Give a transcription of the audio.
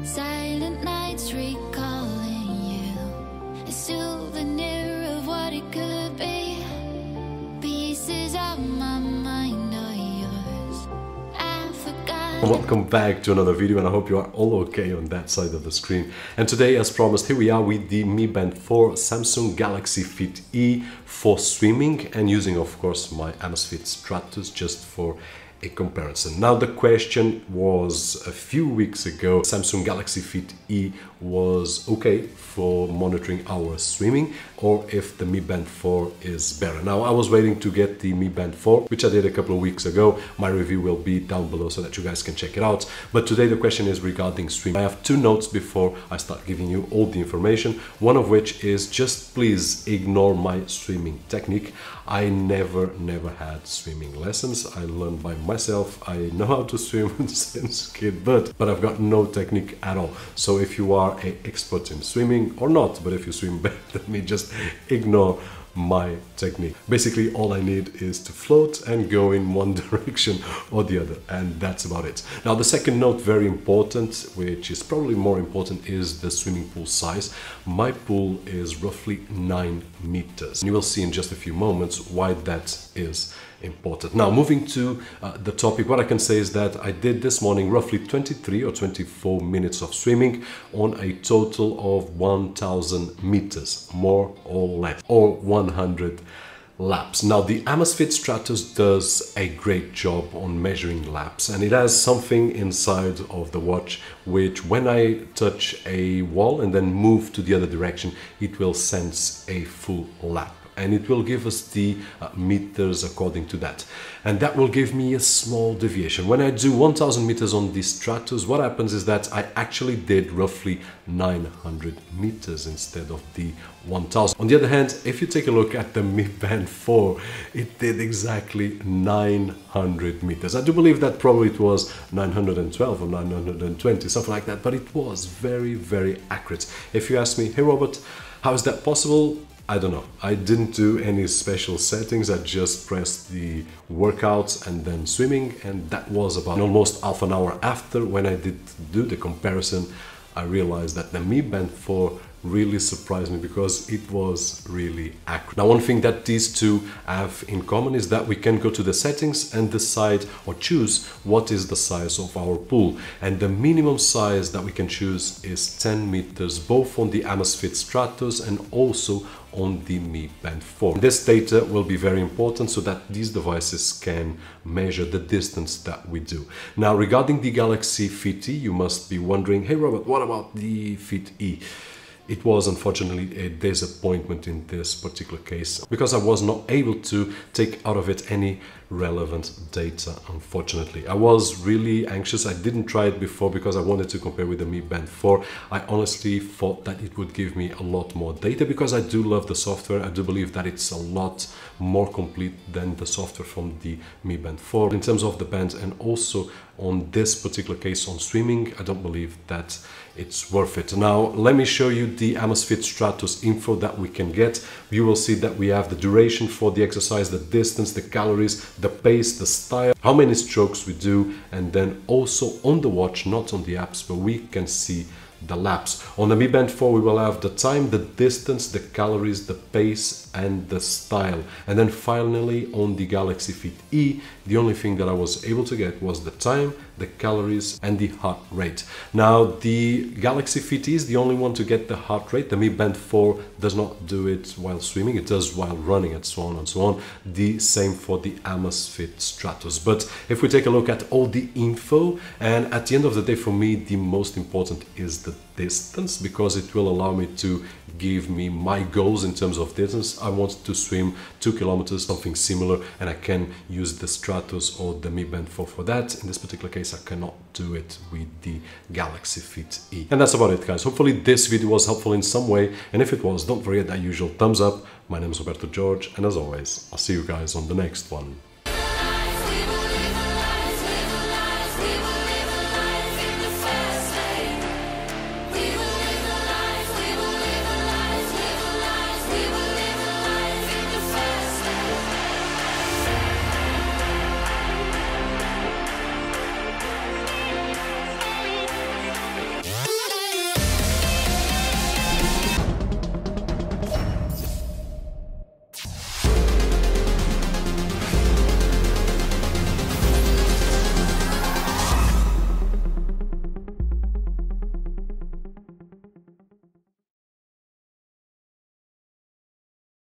Silent nights recalling you, a souvenir of what it could be. Pieces of my mind are yours. I forgot. Welcome back to another video, and I hope you are all okay on that side of the screen. And today, as promised, here we are with the Mi Band 4 Samsung Galaxy Fit E for swimming, and using, of course, my Amazfit Stratos just for a comparison. Now, the question was a few weeks ago, Samsung Galaxy Fit E was okay for monitoring our swimming, or if the Mi Band 4 is better. Now, I was waiting to get the Mi Band 4, which I did a couple of weeks ago. My review will be down below so that you guys can check it out. But today the question is regarding swimming. I have two notes before I start giving you all the information. One of which is just please ignore my swimming technique. I never had swimming lessons. I learned by myself. I know how to swim since kid, but I've got no technique at all. So if you are an expert in swimming or not, but if you swim better than me, just ignore my technique. Basically, all I need is to float and go in one direction or the other, and that's about it. Now, the second note, very important, which is probably more important, is the swimming pool size. My pool is roughly 9 meters. You will see in just a few moments why that is important. Now, moving to the topic, what I can say is that I did this morning roughly 23 or 24 minutes of swimming on a total of 1000 meters, more or less, or 100 laps. Now, the Amazfit Stratos does a great job on measuring laps, and it has something inside of the watch which, when I touch a wall and then move to the other direction, it will sense a full lap, and it will give us the meters according to that, and that will give me a small deviation. When I do 1000 meters on the Stratos, what happens is that I actually did roughly 900 meters instead of the 1000. On the other hand, if you take a look at the Mi Band 4, it did exactly 900 meters. I do believe that probably it was 912 or 920, something like that, but it was very accurate. If you ask me, hey Robert, how is that possible? I don't know. I didn't do any special settings. I just pressed the workouts and then swimming, and that was about almost half an hour after. When I did do the comparison, I realized that the Mi Band 4 really surprised me because it was really accurate. Now, one thing that these two have in common is that we can go to the settings and decide or choose what is the size of our pool, and the minimum size that we can choose is 10 meters, both on the Amazfit Stratos and also on the Mi Band 4. This data will be very important so that these devices can measure the distance that we do. Now, regarding the Galaxy Fit E, you must be wondering, hey Robert, what about the Fit E? It was unfortunately a disappointment in this particular case because I was not able to take out of it any relevant data, unfortunately. I was really anxious. I didn't try it before because I wanted to compare with the Mi Band 4. I honestly thought that it would give me a lot more data because I do love the software. I do believe that it's a lot more complete than the software from the Mi Band 4 in terms of the band, and also on this particular case on swimming, I don't believe that it's worth it. Now, let me show you the Amazfit Stratos info that we can get. You will see that we have the duration for the exercise, the distance, the calories, the pace, the style, how many strokes we do, and then also on the watch, not on the apps, but we can see the laps. On the Mi Band 4, we will have the time, the distance, the calories, the pace, and the style. And then finally, on the Galaxy Fit E, the only thing that I was able to get was the time, the calories, and the heart rate. Now, the Galaxy Fit E is the only one to get the heart rate. The Mi Band 4 does not do it while swimming, it does while running, and so on and so on. The same for the Amazfit Stratos. But if we take a look at all the info, and at the end of the day, for me, the most important is the distance, because it will allow me to give me my goals in terms of distance. I want to swim 2 kilometers, something similar, and I can use the Stratos or the Mi Band 4 for that. In this particular case, I cannot do it with the Galaxy Fit E. And that's about it, guys. Hopefully this video was helpful in some way, and if it was, don't forget that usual thumbs up. My name is Roberto George, and as always, I'll see you guys on the next one.